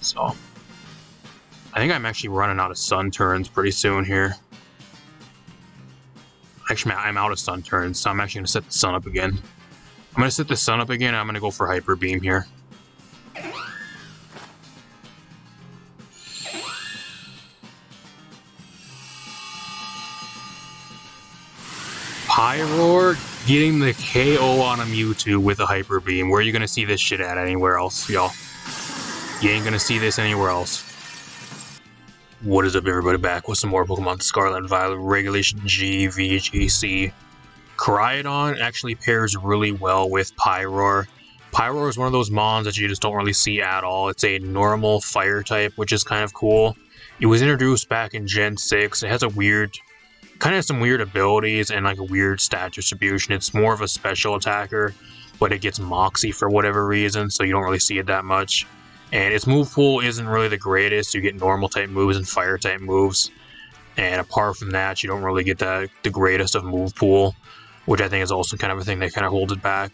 So I think I'm actually running out of sun turns pretty soon here. Actually, I'm out of sun turns, so I'm actually going to set the sun up again. I'm going to set the sun up again, and I'm going to go for Hyper Beam here. PYROAR getting the KO on a Mewtwo with a Hyper Beam. Where are you going to see this shit at anywhere else, y'all? You ain't going to see this anywhere else. What is up, everybody? Back with some more Pokemon Scarlet and Violet Regulation G VGC. Koraidon actually pairs really well with PYROAR. PYROAR is one of those mons that you just don't really see at all. It's a normal fire type, which is kind of cool. It was introduced back in Gen 6. It has a weird, kind of some weird abilities and like a weird stat distribution. It's more of a special attacker, but it gets Moxie for whatever reason, so you don't really see it that much. And its move pool isn't really the greatest. You get normal type moves and fire type moves. And apart from that, you don't really get the greatest of move pool, which I think is also kind of a thing that kind of holds it back.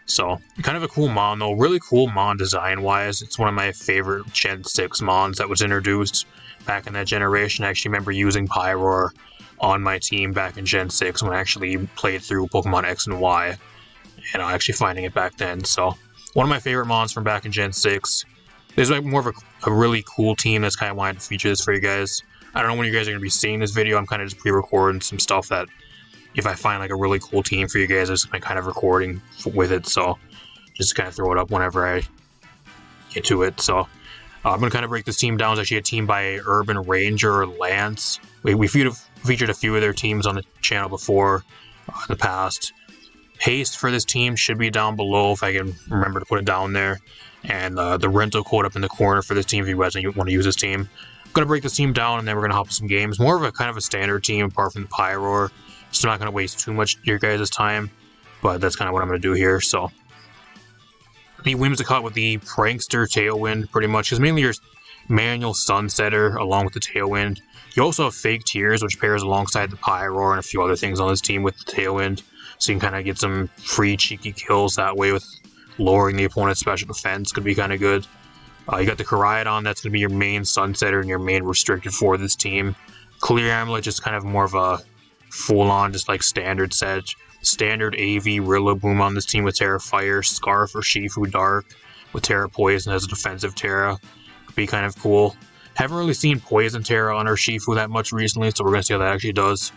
So, kind of a cool mon though. Really cool mon design-wise. It's one of my favorite Gen 6 mons that was introduced back in that generation. I actually remember using PYROAR on my team back in Gen 6 when I actually played through Pokemon X and Y. And I'm actually finding it back then. So, one of my favorite mons from back in Gen 6. There's like more of a really cool team that's kind of wanted to feature this for you guys. I don't know when you guys are going to be seeing this video. I'm kind of just pre-recording some stuff that if I find like a really cool team for you guys, I'm just kind of recording with it. So just kind of throw it up whenever I get to it. So I'm going to kind of break this team down. It's actually a team by Urban Ranger Lance. We featured a few of their teams on the channel before in the past. Haste for this team should be down below if I can remember to put it down there. And the rental code up in the corner for this team if you guys want to use this team. I'm going to break this team down and then we're going to hop in some games. More of a kind of a standard team apart from the PYROAR. Still not going to waste too much of your guys' time, but that's kind of what I'm going to do here. So, the Whimsicott with the Prankster Tailwind pretty much is mainly your manual Sunsetter along with the Tailwind. You also have Fake Tears, which pairs alongside the PYROAR and a few other things on this team with the Tailwind. So you can kind of get some free cheeky kills that way with lowering the opponent's special defense. Could be kind of good. You got the Koraidon, that's going to be your main Sunsetter and your main restricted for this team. Clear Amulet, just kind of more of a full-on, just like standard set. Standard AV Rillaboom on this team with Terra Fire. Scarf or Shifu Dark with Terra Poison as a defensive Terra. Could be kind of cool. Haven't really seen Poison Terra on our Shifu that much recently, so we're going to see how that actually does.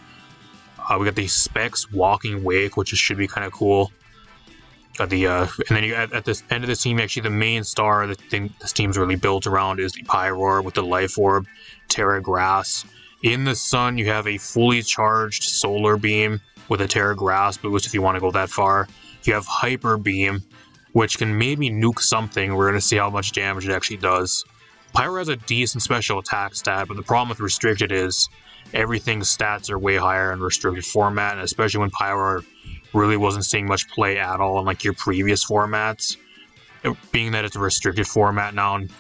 We got the Specs Walking Wake, which should be kind of cool. Got the and then you at this end of the team, actually the main star that this team's really built around is the PYROAR with the Life Orb, Terra Grass. In the sun, you have a fully charged Solar Beam with a Terra Grass boost if you want to go that far. You have Hyper Beam, which can maybe nuke something. We're going to see how much damage it actually does. PYROAR has a decent special attack stat, but the problem with Restricted is everything's stats are way higher in Restricted format, and especially when PYROAR really wasn't seeing much play at all in like your previous formats. Being that it's a restricted format now, and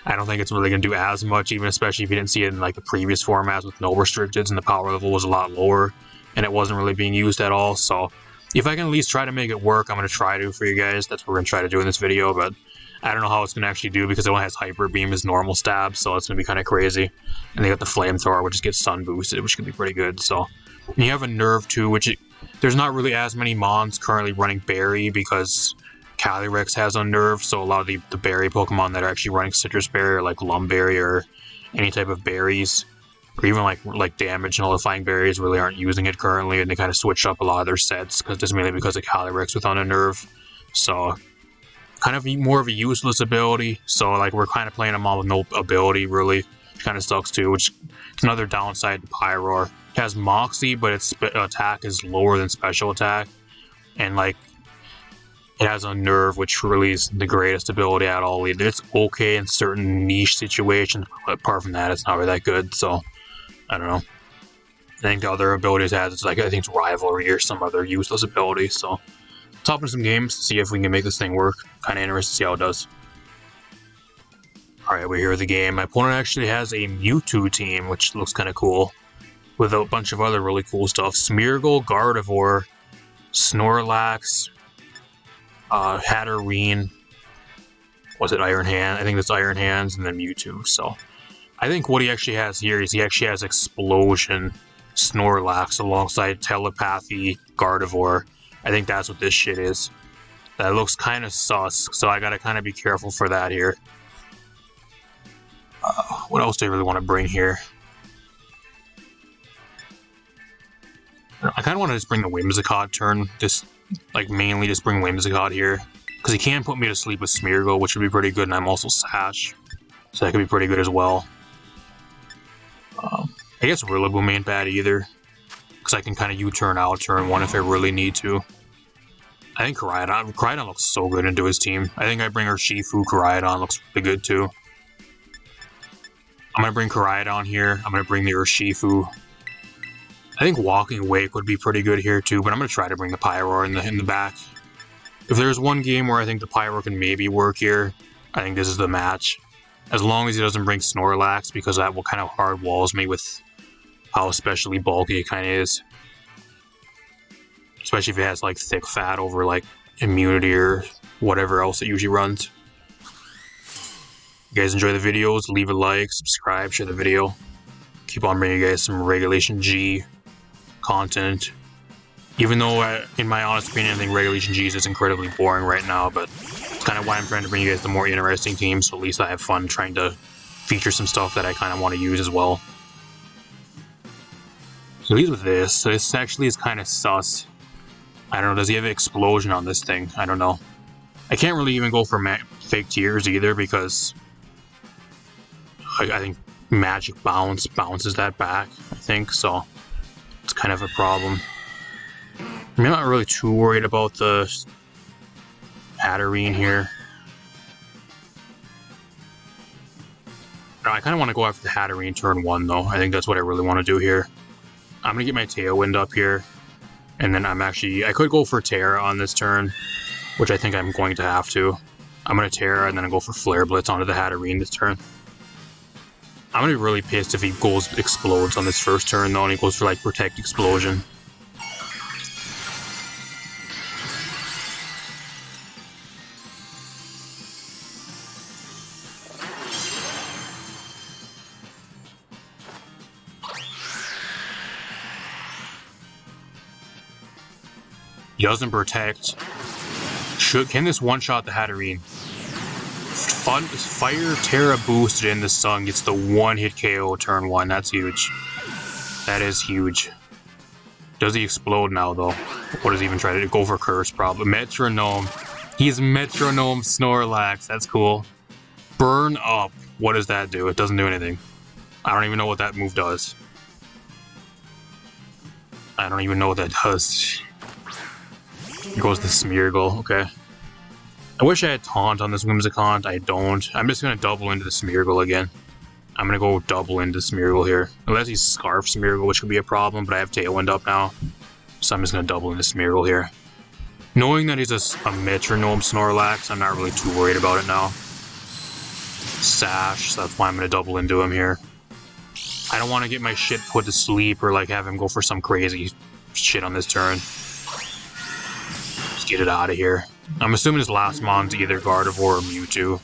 I don't think it's really going to do as much, even especially if you didn't see it in like the previous formats with no restricteds and the power level was a lot lower and it wasn't really being used at all. So if I can at least try to make it work, I'm going to try to for you guys. That's what we're going to try to do in this video, but I don't know how it's going to actually do because it only has Hyper Beam as normal stab, so it's going to be kind of crazy. And they got the Flamethrower, which gets Sun boosted, which can be pretty good. So and you have a Nerve too, which there's not really as many mons currently running Berry because Calyrex has Unnerved, so a lot of the berry Pokemon that are actually running Citrus Berry or like Lumberry or any type of berries, or even like Damage Nullifying Berries really aren't using it currently, and they kind of switched up a lot of their sets just mainly because of Calyrex with Unnerved. So kind of more of a useless ability, so like we're kind of playing them all with no ability really. Kind of sucks too, which is another downside to PYROAR. It has Moxie, but its attack is lower than special attack, and like it has Unnerve, which really is the greatest ability at all. It's okay in certain niche situations, but apart from that, it's not really that good. So I don't know. I think the other abilities it has, it's like I think it's Rivalry or some other useless ability. So let's hop in some games to see if we can make this thing work. Kind of interested to see how it does. Alright, we're here with the game. My opponent actually has a Mewtwo team, which looks kind of cool, with a bunch of other really cool stuff. Smeargle, Gardevoir, Snorlax, Hatterene, Was it Iron Hand? I think it's Iron Hands and then Mewtwo. So I think what he actually has here is he actually has Explosion, Snorlax alongside Telepathy, Gardevoir. I think that's what this shit is. That looks kind of sus, so I gotta kind of be careful for that here. What else do I really want to bring here? I kind of want to just bring the Whimsicott turn, just like mainly just bring Whimsicott here. Because he can put me to sleep with Smeargle, which would be pretty good, and I'm also Sash. So that could be pretty good as well. I guess Rillaboom ain't bad either. Because I can kind of U-turn out turn 1 if I really need to. I think Koraidon looks so good into his team. I think I bring Urshifu, Koraidon looks really good too. I'm going to bring Koraidon here. I'm going to bring the Urshifu. I think Walking Wake would be pretty good here too, but I'm going to try to bring the PYROAR in the back. If there's one game where I think the PYROAR can maybe work here, I think this is the match. As long as he doesn't bring Snorlax, because that will kind of hard walls me with how especially bulky it kind of is. Especially if it has like thick fat over like immunity or whatever else it usually runs. If you guys enjoy the videos, leave a like, subscribe, share the video. Keep on bringing you guys some Regulation G content. Even though, in my honest opinion, I think Regulation G is just incredibly boring right now, but it's kind of why I'm trying to bring you guys the more interesting teams, so at least I have fun trying to feature some stuff that I kind of want to use as well. So he's with this. So this actually is kind of sus. I don't know, does he have an Explosion on this thing? I don't know. I can't really even go for fake tears either, because I think Magic Bounce bounces that back, I think, so it's kind of a problem. I'm not really too worried about the Hatterene here. No, I kind of want to go after the Hatterene turn 1 though. I think that's what I really want to do here. I'm going to get my Tailwind up here. And then I could go for Terra on this turn, which I think I'm going to have to. I'm going to Terra and then I go for Flare Blitz onto the Hatterene this turn. I'm going to be really pissed if he Explodes on this first turn though, and he goes for like Protect Explosion. He doesn't protect. Can this one-shot the Hatterene? Fire Terra boosted in the sun gets the one-hit KO turn 1. That's huge. That is huge. Does he explode now, though? What does he even try to do? Go for Curse, probably. Metronome. He's Metronome Snorlax. That's cool. Burn Up. What does that do? It doesn't do anything. I don't even know what that move does. I don't even know what that does. Here goes the Smeargle, okay. I wish I had Taunt on this Whimsicott. I don't. I'm just going to double into the Smeargle again. I'm going to go double into Smeargle here. Unless he's Scarf Smeargle, which could be a problem, but I have Tailwind up now. So I'm just going to double into Smeargle here. Knowing that he's a Metronome Snorlax, I'm not really too worried about it now. Sash, so that's why I'm going to double into him here. I don't want to get my shit put to sleep or like have him go for some crazy shit on this turn. Get it out of here. I'm assuming his last mon's either Gardevoir or Mewtwo.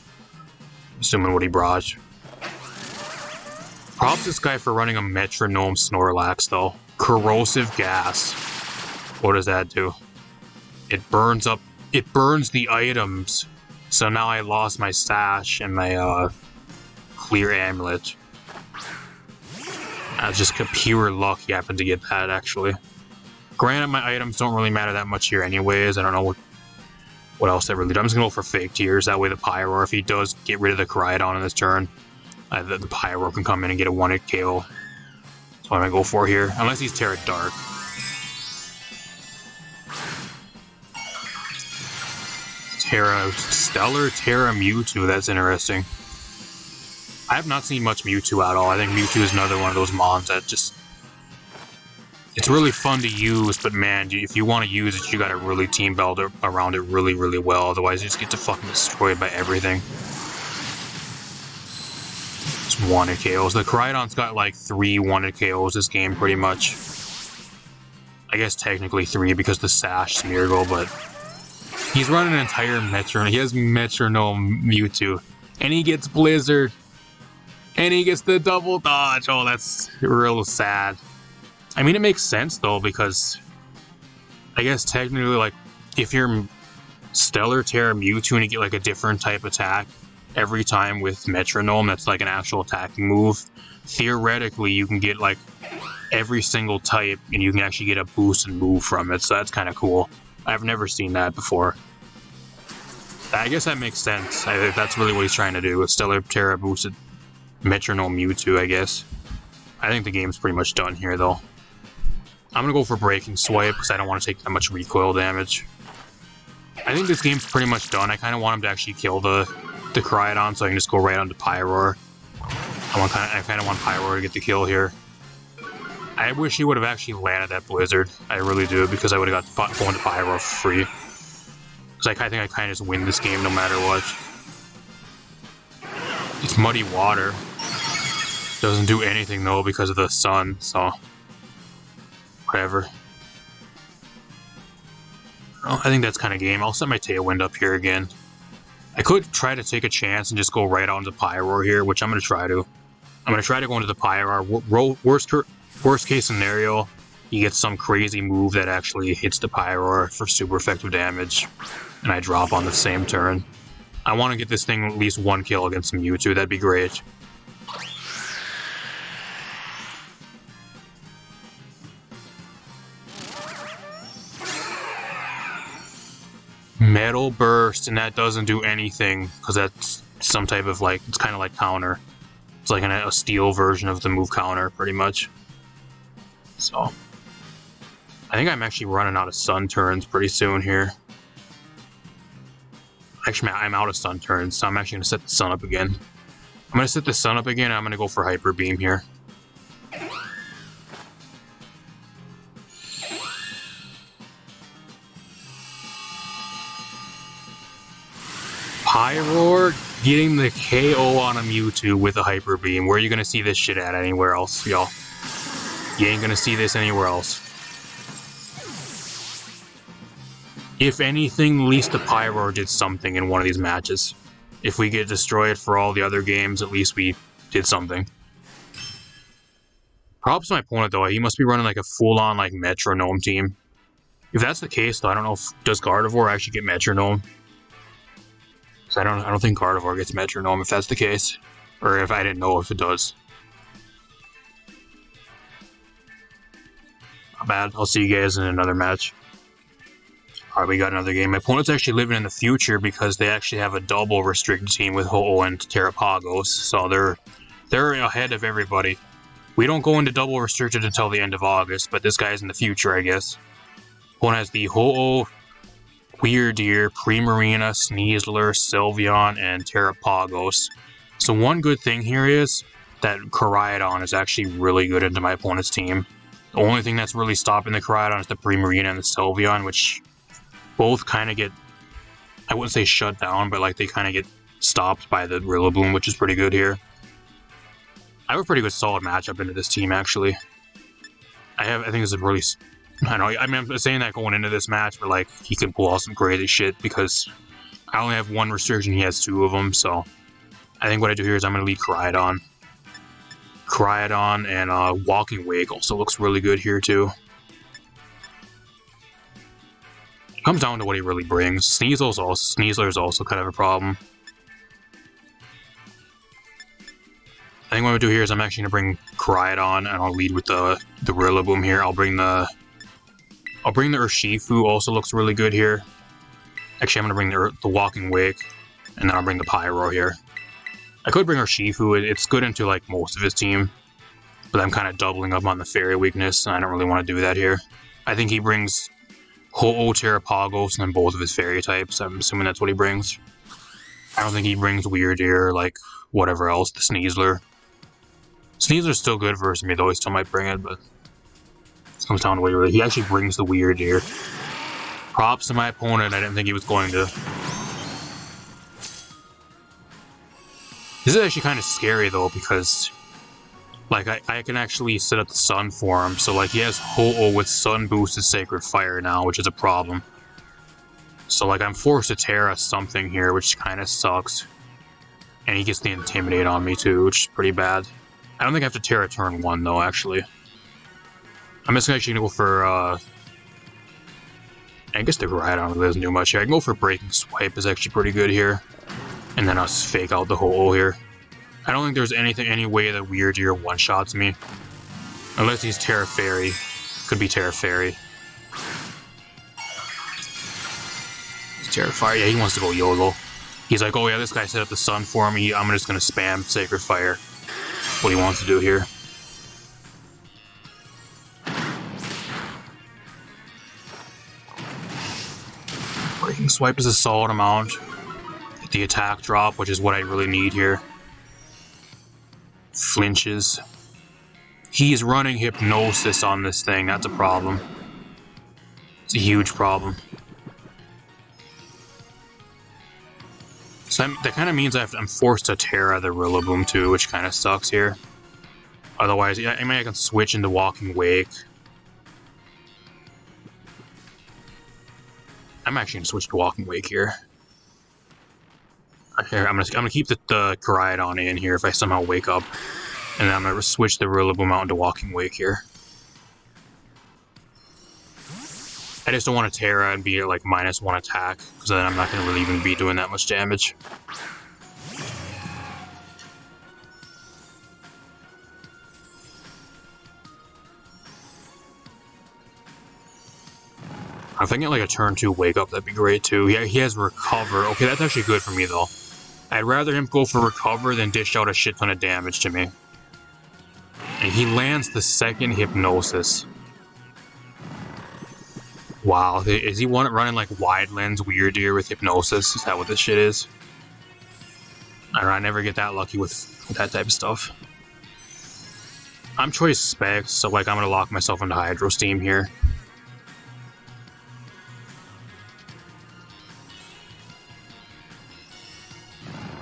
Assuming what he brought. Props this guy for running a Metronome Snorlax though. Corrosive Gas. What does that do? It burns the items. So now I lost my Sash and my Clear Amulet. That's just pure luck you happen to get that actually. Granted, my items don't really matter that much here anyways. I don't know what else that really does. I'm just going to go for Fake Tears. That way the PYROAR, if he does get rid of the Koraidon on this turn, the PYROAR can come in and get a 1-hit KO. That's what I'm going to go for here. Unless he's Terra Dark. Stellar Terra Mewtwo. That's interesting. I have not seen much Mewtwo at all. I think Mewtwo is another one of those mons that just... It's really fun to use, but man, if you want to use it, you gotta really team build around it really, really well. Otherwise, you just get to fucking destroyed by everything. Just 1-hit KOs. The Koraidon's got like 3 1-hit KOs this game, pretty much. I guess technically 3 because the Sash Smeargle, but He's running an entire metronome. He has metronome Mewtwo. And he gets Blizzard. And he gets the double dodge. Oh, that's real sad. I mean, it makes sense, though, because I guess technically, like, if you're Stellar Terra Mewtwo and you get, like, a different type attack every time with metronome, that's, like, an actual attacking move, theoretically, you can get, like, every single type, and you can actually get a boost and move from it, so that's kind of cool. I've never seen that before. I guess that makes sense. That's really what he's trying to do with Stellar Terra boosted metronome Mewtwo, I guess. I think the game's pretty much done here, though. I'm gonna go for Breaking Swipe, because I don't want to take that much recoil damage. I think this game's pretty much done. I kind of want him to actually kill the Cryoton, so I can just go right onto PYROAR. I kind of want PYROAR to get the kill here. I wish he would have actually landed that Blizzard. I really do, because I would have got going to PYROAR for free. Because I think I kind of just win this game no matter what. It's Muddy Water. Doesn't do anything though because of the sun, so whatever. Well, I think that's kind of game. I'll set my Tailwind up here again. I could try to take a chance and just go right onto PYROAR here, which I'm going to try to. I'm going to try to go into the PYROAR. Worst case scenario, you get some crazy move that actually hits the PYROAR for super effective damage, and I drop on the same turn. I want to get this thing at least one kill against Mewtwo, that'd be great. Metal Burst, and that doesn't do anything, because that's some type of, like, it's kind of like counter. It's like a steel version of the move counter, pretty much. So, I think I'm actually running out of sun turns pretty soon here. Actually, I'm out of sun turns, so I'm actually going to set the sun up again. I'm going to set the sun up again, and I'm going to go for Hyper Beam here. PYROAR getting the KO on a Mewtwo with a Hyper Beam. Where are you going to see this shit at anywhere else, y'all? You ain't going to see this anywhere else. If anything, at least the PYROAR did something in one of these matches. If we get destroyed for all the other games, at least we did something. Props to my opponent, though. He must be running like a full-on like metronome team. If that's the case, though, I don't know if does Gardevoir actually get metronome. So I don't think Gardevoir gets metronome if that's the case, or if I didn't know if it does. Not bad. I'll see you guys in another match. Alright, we got another game. My opponent's actually living in the future because they actually have a double restricted team with Ho-Oh and Terrapagos, so they're ahead of everybody. We don't go into double restricted until the end of August, but this guy's in the future, I guess. One has the Ho-Oh, Weirdeer, Primarina, Sneasler, Sylveon, and Terrapagos. So one good thing here is that Koraidon is actually really good into my opponent's team. The only thing that's really stopping the Koraidon is the Primarina and the Sylveon, which both kind of get, I wouldn't say shut down, but like they kind of get stopped by the Rillaboom, which is pretty good here. I have a pretty good solid matchup into this team, actually. I think this is really, I don't know, I mean, I'm saying that going into this match, but like, he can pull off some crazy shit because I only have one restriction, he has two of them, so I think what I do here is I'm going to lead Koraidon. Koraidon and Walking Wake also looks really good here, too. Comes down to what he really brings. Sneasler is also kind of a problem. I think what I'm gonna do here is I'm actually gonna bring Koraidon and I'll lead with the Rillaboom here. I'll bring the Urshifu, also looks really good here. Actually, I'm gonna bring the Walking Wake, and then I'll bring the PYROAR here. I could bring Urshifu. It's good into like most of his team, but I'm kind of doubling up on the Fairy weakness, and I don't really want to do that here. I think he brings Ho-Oh, Terrapagos, and then both of his Fairy types. I'm assuming that's what he brings. I don't think he brings Weirdeer, like whatever else, the Sneasler. Sneasler's still good versus me, though. He still might bring it, but it comes down to what he actually brings the Weirdeer. Props to my opponent. I didn't think he was going to. This is actually kind of scary, though, because like I can actually set up the sun for him. So like he has Ho-Oh with Sun Boosted Sacred Fire now, which is a problem. So like I'm forced to Terra something here, which kind of sucks. And he gets the Intimidate on me too, which is pretty bad. I don't think I have to Terra turn 1 though, actually. I'm just actually gonna go for I guess the Rhydon really doesn't do much here. I can go for Breaking Swipe is actually pretty good here. And then I'll just fake out the hole here. I don't think there's any way that Weird Deer one-shots me. Unless he's Terra Fairy. Could be Terra Fairy. Terra Fire. Yeah, he wants to go YOLO. He's like, oh yeah, this guy set up the sun for me. I'm just gonna spam Sacred Fire. What he wants to do here. Breaking Swipe is a solid amount. Get the attack drop, which is what I really need here. Flinches. He's running Hypnosis on this thing. That's a problem. It's a huge problem. So that kind of means I'm forced to Terra the Rillaboom too, which kind of sucks here. Otherwise, yeah, I mean, I can switch into Walking Wake. I'm actually gonna switch to Walking Wake here. Here, I'm gonna keep the Koraidon in here if I somehow wake up, and then I'm gonna switch the Rillaboom out into Walking Wake here. I just don't want to Terra and be at like -1 attack, because then I'm not going to really even be doing that much damage. If I get like a turn 2 wake up, that'd be great too. Yeah, he has Recover. Okay, that's actually good for me though. I'd rather him go for Recover than dish out a shit ton of damage to me. And he lands the second Hypnosis. Wow, is he running like Wide Lens Weird Deer with Hypnosis? Is that what this shit is? I don't know, I never get that lucky with that type of stuff. I'm Choice Specs, so like I'm gonna lock myself into Hydro Steam here.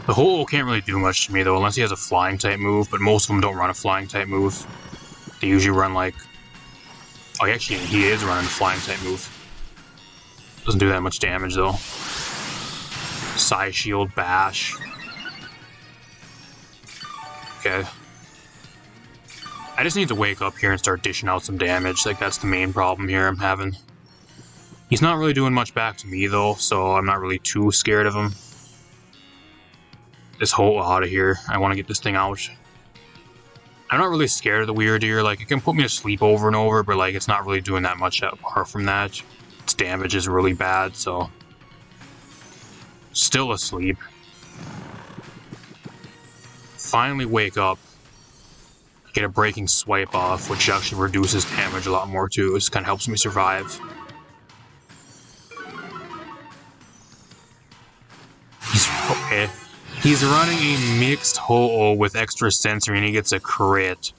The Ho-Oh can't really do much to me though, unless he has a Flying type move, but most of them don't run a Flying type move. They usually run like... Oh, actually, he is running a Flying type move. Doesn't do that much damage though. Psy Shield, Bash. Okay. I just need to wake up here and start dishing out some damage. Like, that's the main problem here I'm having. He's not really doing much back to me though, so I'm not really too scared of him. This hole out of here. I want to get this thing out. I'm not really scared of the Weird Deer. Like, it can put me to sleep over and over, but like, it's not really doing that much apart from that. Its damage is really bad, so... Still asleep. Finally wake up. Get a Breaking Swipe off, which actually reduces damage a lot more too. This kind of helps me survive. He's okay. He's running a mixed Ho-Oh with extra sensory and he gets a crit.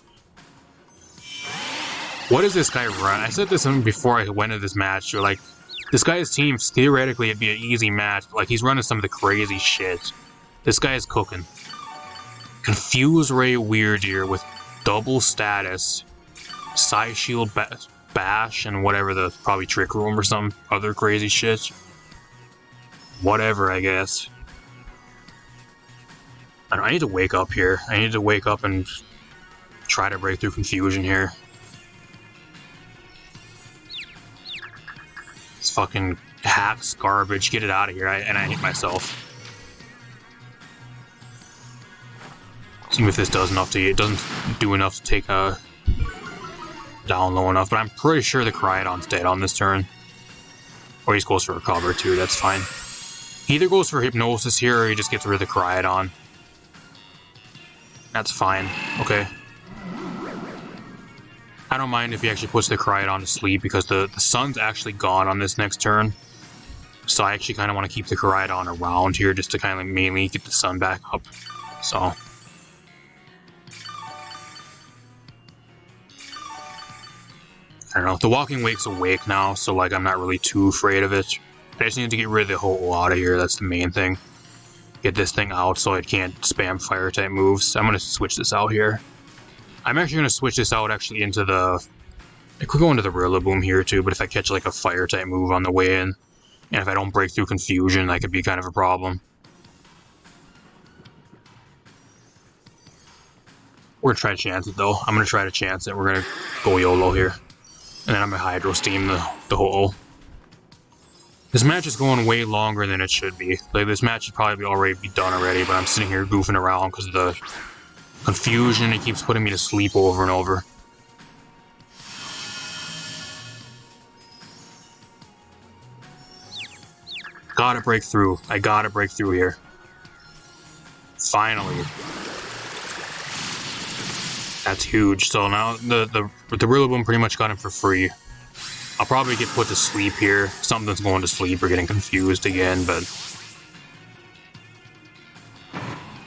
What does this guy run? I said this before I went into this match. You're like, this guy's team, theoretically, it'd be an easy match. But like, he's running some of the crazy shit. This guy is cooking. Confuse Ray Weird Deer with double status, Psy Shield, Bash, and whatever the probably Trick Room or some other crazy shit. Whatever, I guess. I need to wake up here. I need to wake up and try to break through confusion here. This fucking hacks garbage. Get it out of here. And I hate myself. See if this does enough to... It doesn't do enough to take a down low enough, but I'm pretty sure the Koraidon's dead on this turn. Or he just goes for Recover too, that's fine. He either goes for Hypnosis here or he just gets rid of the Koraidon. That's fine. Okay. I don't mind if he actually puts the Koraidon to sleep because the sun's actually gone on this next turn. So I actually kind of want to keep the Koraidon around here just to kind of mainly get the sun back up. So. I don't know. The Walking Wake's awake now, so like I'm not really too afraid of it. I just need to get rid of the Ho-Oh out of here. That's the main thing. Get this thing out so it can't spam fire type moves. I'm going to switch this out here. I'm actually going to switch this out actually into the... I could go into the Rillaboom here too, but if I catch like a fire type move on the way in, And if I don't break through confusion, that could be kind of a problem. We're gonna try to chance it though. I'm gonna try to chance it. We're gonna go YOLO here. And then I'm gonna Hydro Steam the whole. This match is going way longer than it should be. Like, this match should probably already be done already, but I'm sitting here goofing around because of the confusion. It keeps putting me to sleep over and over. Gotta break through. I gotta break through here. Finally. That's huge. So now the Rillaboom pretty much got him for free. I'll probably get put to sleep here. Something's going to sleep or getting confused again, but...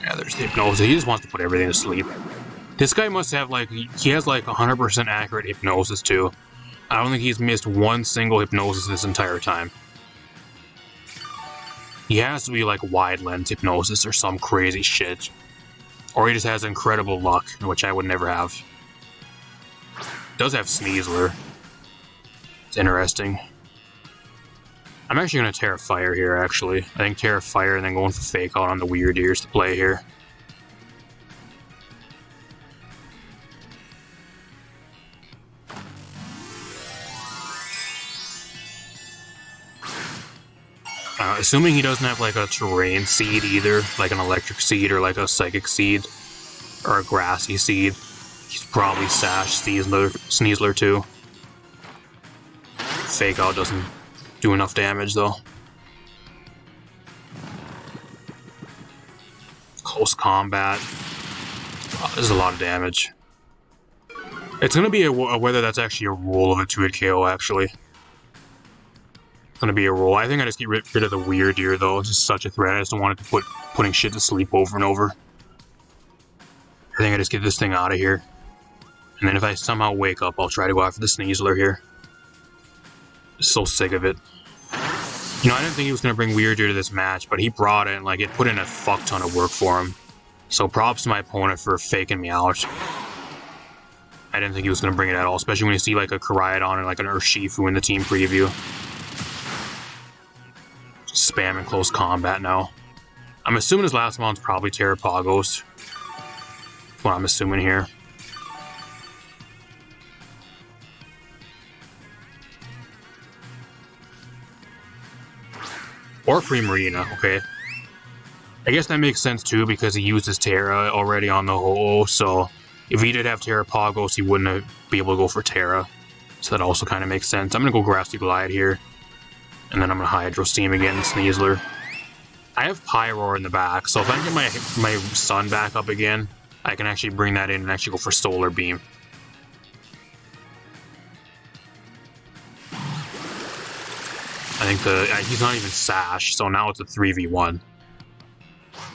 yeah, there's the Hypnosis. He just wants to put everything to sleep. This guy must have, like, he has, like, 100% accurate Hypnosis, too. I don't think he's missed one single Hypnosis this entire time. He has to be, like, wide lens Hypnosis or some crazy shit. Or he just has incredible luck, which I would never have. Does have Sneasler. It's interesting. I'm actually going to Terra Fire here, actually. I think Terra Fire and then going for Fake Out on the Weird Ears to play here. Assuming he doesn't have like a Terrain Seed either, like an Electric Seed or like a Psychic Seed, or a Grassy Seed, he's probably Sash Sneasler too. Fake Out doesn't do enough damage though. Close Combat. Oh, this is a lot of damage. It's going to be a whether that's actually a roll of a 2-hit KO actually. It's going to be a roll. I think I just get rid of the Weird Ear though. It's just such a threat. I just don't want it to putting shit to sleep over and over. I think I just get this thing out of here. And then if I somehow wake up, I'll try to go after the Sneasler here. So sick of it. You know, I didn't think he was going to bring Weird Ear to this match, but he brought it and like it put in a fuck ton of work for him. So props to my opponent for faking me out. I didn't think he was going to bring it at all, especially when you see like a Koraidon or like an Urshifu in the team preview. Just spamming close combat now. I'm assuming his last one's probably Terrapagos. That's what I'm assuming here. Or Primarina, okay. I guess that makes sense too because he uses Terra already on the Ho-Oh, so if he did have Terrapagos, he wouldn't be able to go for Terra. So that also kind of makes sense. I'm going to go Grassy Glide here. And then I'm going to Hydro Steam again, Sneasler. I have PYROAR in the back, so if I get my Sun back up again, I can actually bring that in and actually go for Solar Beam. I think he's not even Sash, so now it's a 3v1.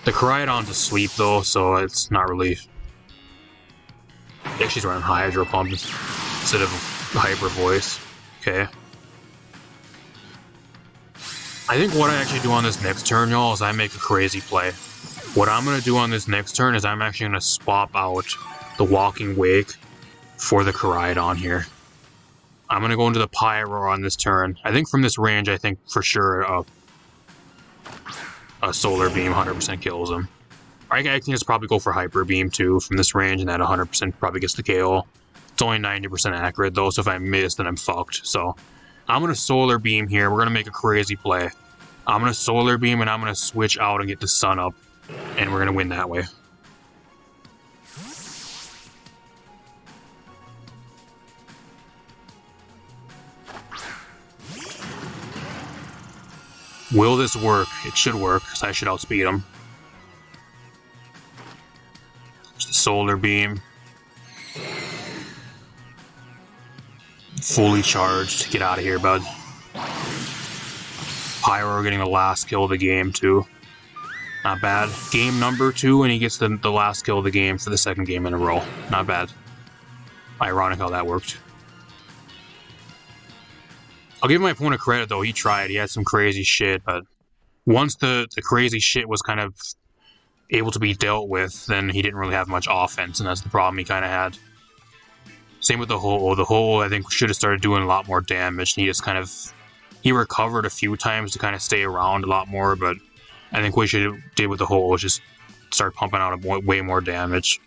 The Koraidon's asleep though, so it's not really... Yeah, she's running Hydro Pump instead of Hyper Voice. Okay. I think what I actually do on this next turn, y'all, is I make a crazy play. What I'm going to do on this next turn is I'm actually going to swap out the Walking Wake for the Koraidon here. I'm going to go into the PYROAR on this turn. I think from this range, I think for sure a Solar Beam 100% kills him. I can just probably go for Hyper Beam too from this range, and that 100% probably gets the KO. It's only 90% accurate though, so if I miss, then I'm fucked. So I'm going to Solar Beam here. We're going to make a crazy play. I'm going to Solar Beam and I'm going to switch out and get the Sun up, and we're going to win that way. Will this work? It should work, because I should outspeed him. There's the Solar Beam. Fully charged. Get out of here, bud. PYROAR getting the last kill of the game, too. Not bad. Game number 2, and he gets the last kill of the game for the second game in a row. Not bad. Ironic how that worked. I'll give my opponent credit, though. He tried. He had some crazy shit, but once the crazy shit was kind of able to be dealt with, then he didn't really have much offense, and that's the problem he kind of had. Same with the Ho-Oh. The Ho-Oh, I think, should have started doing a lot more damage, and he just kind of He recovered a few times to kind of stay around a lot more, but I think what he should have did with the hole was just start pumping out way more damage.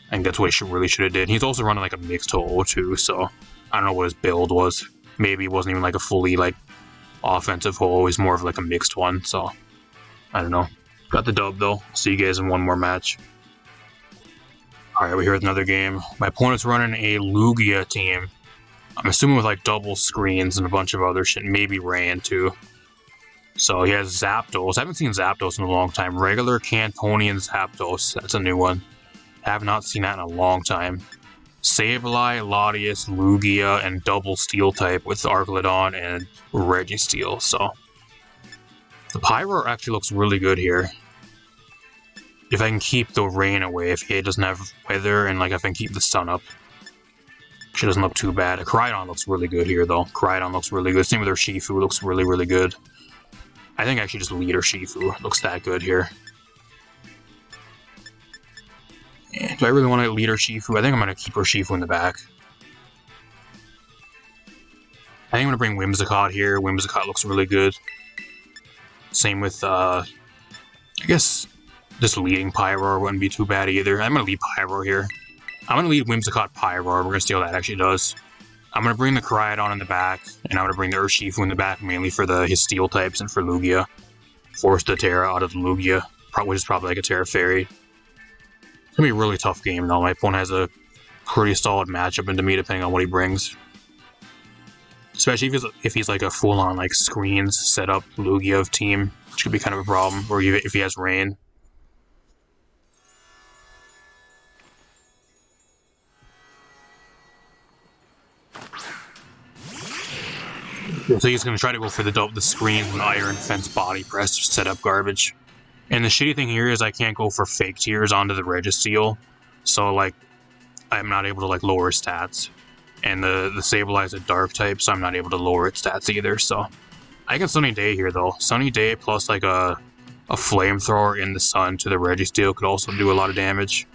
I think that's what he really should have did. He's also running like a mixed hole too, so I don't know what his build was. Maybe it wasn't even like a fully like offensive hole. He's more of like a mixed one, so I don't know. Got the dub though. See you guys in one more match. Alright, we're here with another game. My opponent's running a Lugia team. I'm assuming with like double screens and a bunch of other shit, maybe Rain too. So he has Zapdos. I haven't seen Zapdos in a long time. Regular Cantonian Zapdos. That's a new one. Have not seen that in a long time. Sableye, Latias, Lugia, and double Steel type with Arclodon and Registeel. So the PYROAR actually looks really good here. If I can keep the rain away, if he doesn't have weather, and like if I can keep the sun up. She doesn't look too bad. Crydon looks really good here though. Crydon looks really good. Same with her Shifu, looks really, really good. I think I actually just lead her Shifu. Looks that good here. And do I really want to lead her Shifu? I think I'm going to keep her Shifu in the back. I think I'm going to bring Whimsicott here. Whimsicott looks really good. Same with, I guess, just leading PYROAR wouldn't be too bad either. I'm going to lead PYROAR here. I'm going to lead Whimsicott PYROAR. We're going to see how that actually does. I'm going to bring the Cryogon in the back, and I'm going to bring the Urshifu in the back, mainly for his Steel types and for Lugia. Force the Terra out of Lugia, which is probably like a Terra Fairy. It's going to be a really tough game, though. My opponent has a pretty solid matchup into me, depending on what he brings. Especially if he's like a full-on like screens setup Lugia of team, which could be kind of a problem, or if he has Rain. So he's going to try to go for the screens and Iron Fence body press to set up garbage. And the shitty thing here is I can't go for fake tears onto the Registeel. So like, I'm not able to like lower stats. And the Sableye is a dark type, so I'm not able to lower its stats either. So I can Sunny Day here though. Sunny Day plus like a flamethrower in the sun to the Registeel could also do a lot of damage.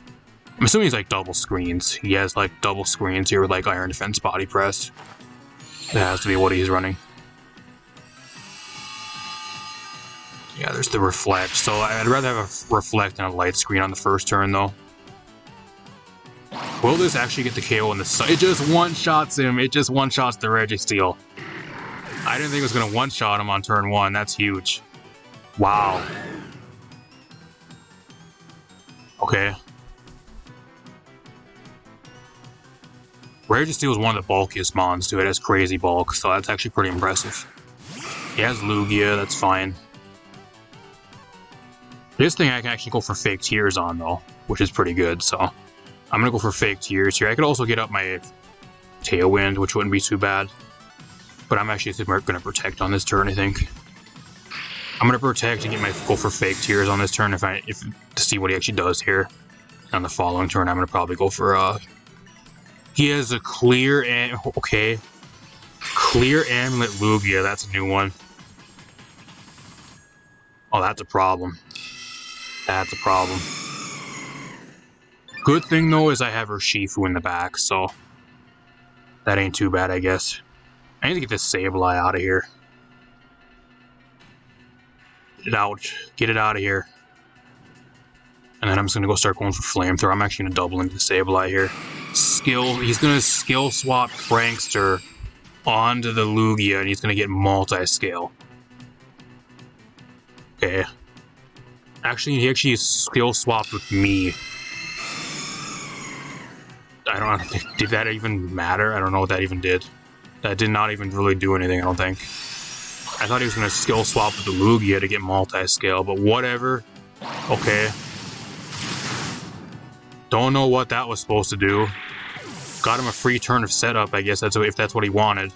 I'm assuming he's like double screens. He has like double screens here with like Iron Defense body press. That has to be what he's running. Yeah, there's the Reflect. So I'd rather have a Reflect than a Light Screen on the first turn, though. Will this actually get the KO in the sun? It just one-shots him. It just one-shots the Registeel. I didn't think it was going to one-shot him on turn 1. That's huge. Wow. Okay. Registeel is one of the bulkiest mons, too. It has crazy bulk, so that's actually pretty impressive. He has Lugia, that's fine. This thing I can actually go for fake tears on, though, which is pretty good, so I'm going to go for fake tears here. I could also get up my Tailwind, which wouldn't be too bad, but I'm actually going to protect on this turn, I think. I'm going to protect and go for fake tears on this turn to see what he actually does here. On the following turn, I'm going to probably go for, he has a clear and, okay, clear Amulet Lugia, that's a new one. Oh, that's a problem. That's a problem. Good thing, though, is I have her Shifu in the back, so that ain't too bad, I guess. I need to get this Sableye out of here. Get it out. Get it out of here. And then I'm just going to go start going for Flamethrower. I'm actually going to double into the Sableye here. He's going to skill swap Prankster onto the Lugia, and he's going to get multi-scale. Okay. Actually, he actually skill swapped with me. I don't know, did that even matter? I don't know what that even did. That did not even really do anything, I don't think. I thought he was going to skill swap with the Lugia to get multi-scale, but whatever. Okay. Don't know what that was supposed to do. Got him a free turn of setup, I guess, if that's what he wanted.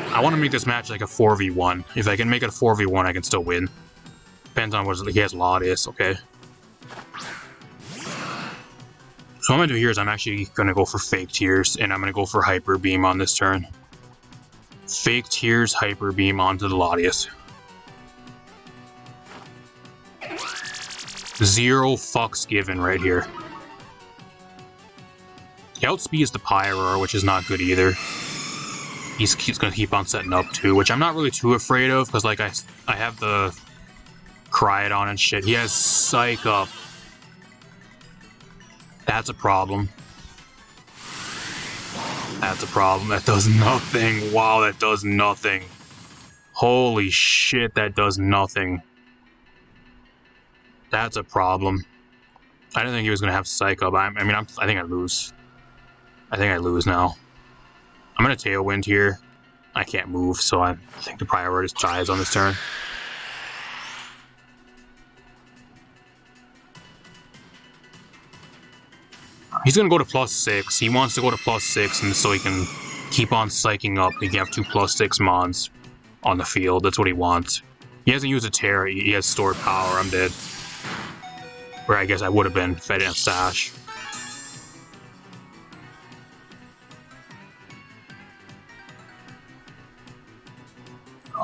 I want to make this match like a 4v1. If I can make it a 4v1, I can still win. Depends on what he has Latias, okay. So what I'm going to do here is I'm actually going to go for Fake Tears, and I'm going to go for Hyper Beam on this turn. Fake Tears, Hyper Beam onto the Latias. 0 fucks given right here. He outspeeds the PYROAR, which is not good either. He's gonna keep on setting up too, which I'm not really too afraid of, because like I have the Cryodon and shit. He has Psych Up. That's a problem. That's a problem. That does nothing. Wow, that does nothing. Holy shit, that does nothing. That's a problem. I didn't think he was gonna have Psych Up. I think I lose. I think I lose now. I'm gonna Tailwind here. I can't move, so I think the PYROAR just dies on this turn. He's gonna go to +6. He wants to go to +6, and so he can keep on psyching up. He can have 2 +6 mons on the field. That's what he wants. He hasn't used a Terra. He has stored power. I'm dead. Where I guess I would have been if I didn't have Sash.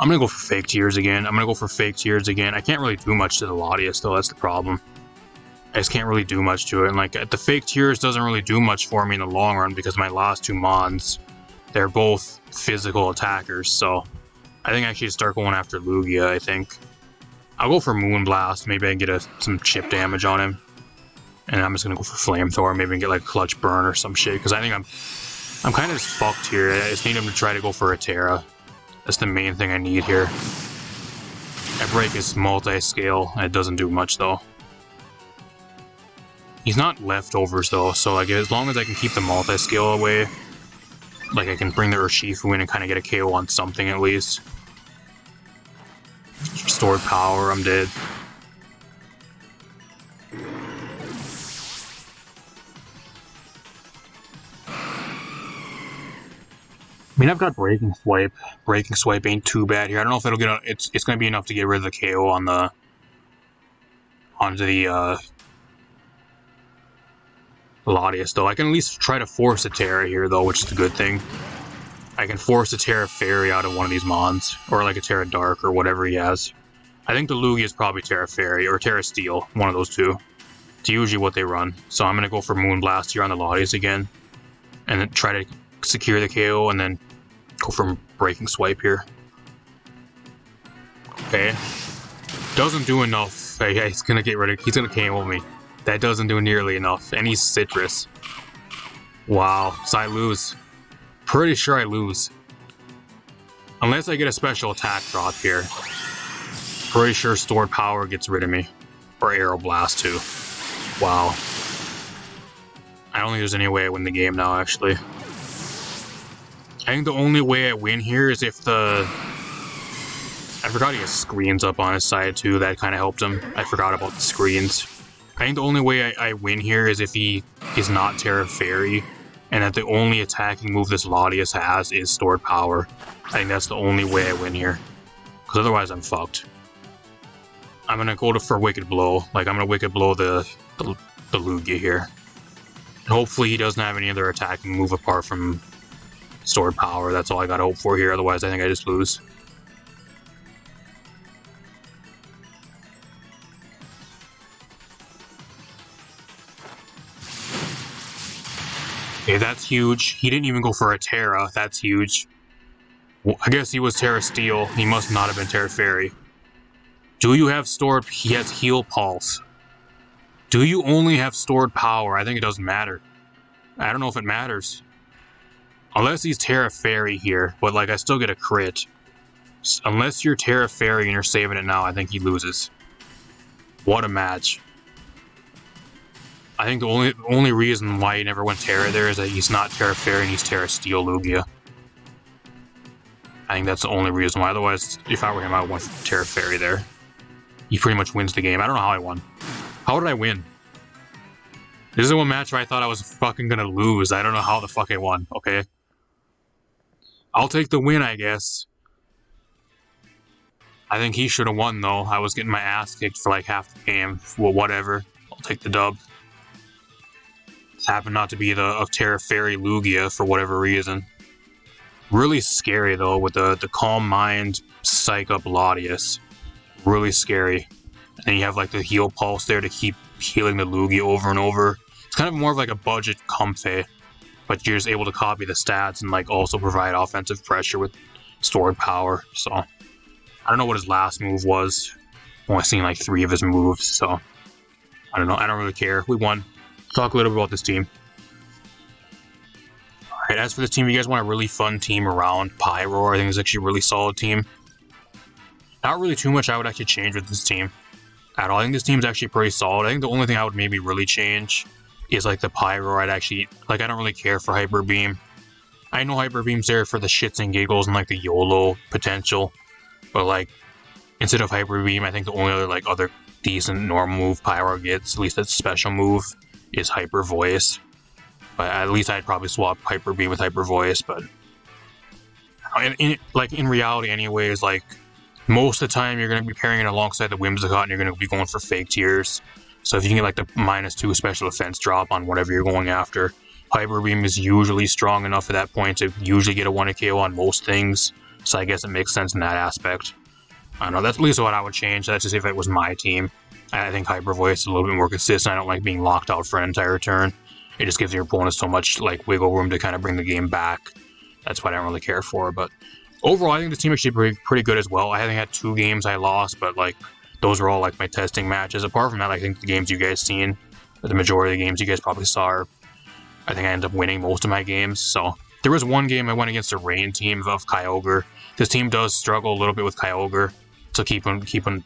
I'm gonna go for Fake Tears again. I can't really do much to the Latias though, that's the problem. I just can't really do much to it, and like the Fake Tears doesn't really do much for me in the long run because my last 2 mons, they're both physical attackers, so I think I should start going after Lugia, I think. I'll go for Moonblast, maybe I can get some chip damage on him. And I'm just gonna go for Flamethrower, maybe I can get like Clutch Burn or some shit, because I think I'm kind of fucked here. I just need him to try to go for a Terra. That's the main thing I need here. I break his multi-scale, and it doesn't do much though. He's not leftovers though, so like as long as I can keep the multi-scale away, like I can bring the Urshifu in and kind of get a KO on something at least. Stored power, I'm dead. I mean, I've got Breaking Swipe. Breaking Swipe ain't too bad here. I don't know if it'll get. It's going to be enough to get rid of the KO on the onto the Latias though. I can at least try to force a Terra here though, which is a good thing. I can force a Terra Fairy out of one of these mons, or like a Terra Dark or whatever he has. I think the Lugia is probably Terra Fairy or Terra Steel, one of those two. It's usually what they run. So I'm going to go for Moonblast here on the Latias again, and then try to secure the KO, and then go for Breaking Swipe here. Okay. Doesn't do enough. Hey, he's gonna get rid of. He's gonna KO me. That doesn't do nearly enough. And he's Citrus. Wow. So I lose. Pretty sure I lose. Unless I get a special attack drop here. Pretty sure Stored Power gets rid of me. Or Aeroblast too. Wow. I don't think there's any way I win the game now, actually. I think the only way I win here is if the... I forgot he has screens up on his side too, that kind of helped him. I forgot about the screens. I think the only way I win here is if he is not Terra Fairy, and that the only attacking move this Latias has is Stored Power. I think that's the only way I win here. Because otherwise I'm fucked. I'm gonna go for Wicked Blow. Like, I'm gonna Wicked Blow the Lugia here. And hopefully he doesn't have any other attacking move apart from Stored Power. That's all I gotta hope for here, otherwise I think I just lose. Okay, that's huge. He didn't even go for a Terra. That's huge. Well, I guess he was Terra Steel. He must not have been Terra Fairy. Do you have stored... He has Heal Pulse. Do you only have Stored Power? I think it doesn't matter. I don't know if it matters. Unless he's Terra Fairy here, but like I still get a crit. Unless you're Terra Fairy and you're saving it now, I think he loses. What a match. I think the only reason why he never went Terra there is that he's not Terra Fairy and he's Terra Steel Lugia. I think that's the only reason why. Otherwise, if I were him, I would want Terra Fairy there. He pretty much wins the game. I don't know how I won. How did I win? This is one match where I thought I was fucking gonna lose. I don't know how the fuck I won, okay? I'll take the win, I guess. I think he should have won, though. I was getting my ass kicked for like half the game. Well, whatever. I'll take the dub. This happened not to be the Terra Fairy Lugia for whatever reason. Really scary, though, with the Calm Mind Psych Up Latias. Really scary. And you have like the Heal Pulse there to keep healing the Lugia over and over. It's kind of more of like a budget Comfey. but you're just able to copy the stats and like also provide offensive pressure with stored power. So I don't know what his last move was. I've only seen like 3 of his moves, so I don't know. I don't really care. We won. Talk a little bit about this team. Alright, as for this team, you guys want a really fun team around PYROAR. I think it's actually a really solid team. Not really too much I would actually change with this team at all. I think this team is actually pretty solid. I think the only thing I would maybe really change is like the PYROAR. I'd actually, like, I don't really care for Hyper Beam. I know Hyper Beam's there for the shits and giggles and like the YOLO potential, but like, instead of Hyper Beam, I think the only other like other decent normal move PYROAR gets, at least a special move, is Hyper Voice. But at least I'd probably swap Hyper Beam with Hyper Voice. But in reality, anyways, like most of the time you're going to be pairing it alongside the Whimsicott, and you're going to be going for fake tiers. So if you can get like the -2 special defense drop on whatever you're going after, Hyper Beam is usually strong enough at that point to usually get a 1 KO on most things. So I guess it makes sense in that aspect. I don't know, that's at least what I would change. That's just if it was my team. I think Hyper Voice is a little bit more consistent. I don't like being locked out for an entire turn. It just gives your opponent so much like wiggle room to kind of bring the game back. That's what I don't really care for. But overall, I think this team actually pretty good as well. I think I had 2 games I lost, but like those were all like my testing matches. Apart from that, I think the games you guys seen, the majority of the games you guys probably saw, I think I ended up winning most of my games. So there was one game I went against a rain team of Kyogre. This team does struggle a little bit with Kyogre. So keep on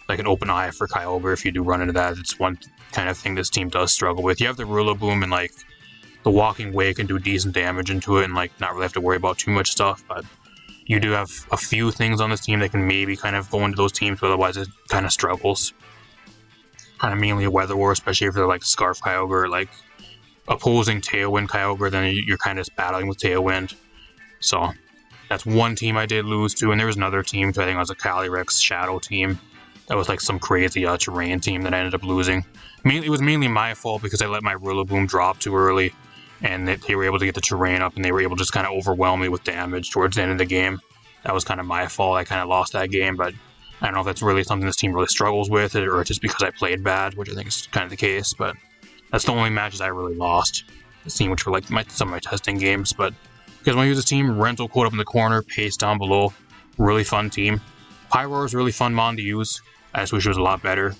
like an open eye for Kyogre if you do run into that. It's one kind of thing this team does struggle with. You have the Rillaboom and like the Walking Way can do decent damage into it and like not really have to worry about too much stuff, but you do have a few things on this team that can maybe kind of go into those teams, but otherwise it kind of struggles. Kind of mainly a Weather War, especially if they're like Scarf Kyogre or like opposing Tailwind Kyogre, then you're kind of battling with Tailwind. So that's one team I did lose to, and there was another team, I think it was a Calyrex Shadow team. That was like some crazy terrain team that I ended up losing. It was mainly my fault because I let my Rillaboom drop too early, and they were able to get the terrain up, and they were able to just kind of overwhelm me with damage towards the end of the game. That was kind of my fault. I kind of lost that game, but I don't know if that's really something this team really struggles with, or just because I played bad, which I think is kind of the case, but that's the only matches I really lost. This team, which were like some of my testing games, but if you guys want to use this team, rental code up in the corner, paste down below. Really fun team. PYROAR is really fun mon to use. I just wish it was a lot better.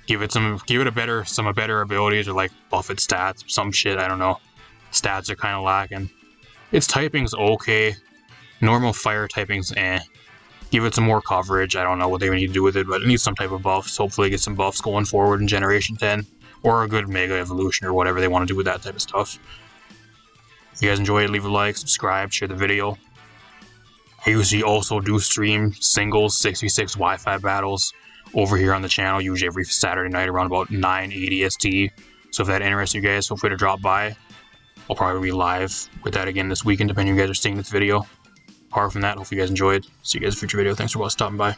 Give it a better abilities, or like buff its stats, some shit, I don't know. Stats are kind of lacking. Its typing's okay. Normal fire typing's eh. Give it some more coverage. I don't know what they need to do with it, but it needs some type of buffs. Hopefully get some buffs going forward in Generation 10. Or a good Mega Evolution, or whatever they want to do with that type of stuff. If you guys enjoyed it, leave a like, subscribe, share the video. I usually also do stream singles 6v6 Wi-Fi battles over here on the channel, usually every Saturday night around about 9:80 ST. So if that interests you guys, feel free to drop by. I'll probably be live with that again this weekend, depending on you guys are seeing this video. Apart from that, hope you guys enjoyed. See you guys in a future video. Thanks for stopping by.